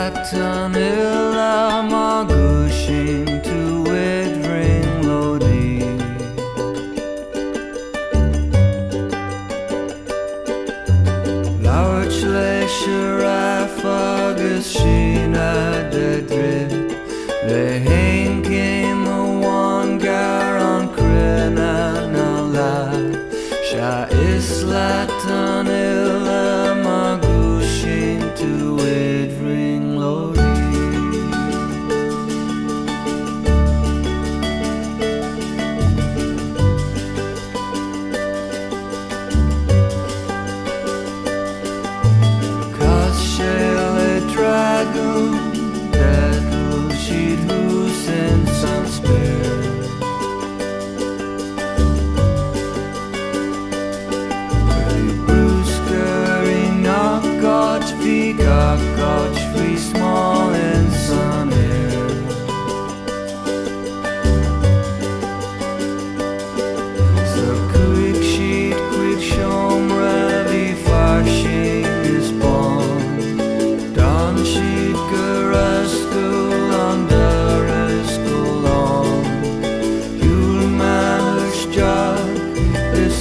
Slatan illa magushim to widring lodi. Lauert schlecheraf agus shina dedrid. Le hain came a one gar on crina na la. Sha islatan illa magushim to widring lodi. Dragún, Gaeilge she'd who's in some spare. Very Bruce Curry, knock gotch, vi gotch, free small and sun air. So quick sheet, quick shom, ravi farshing is born. She'd school under a school on. You'll manage job, this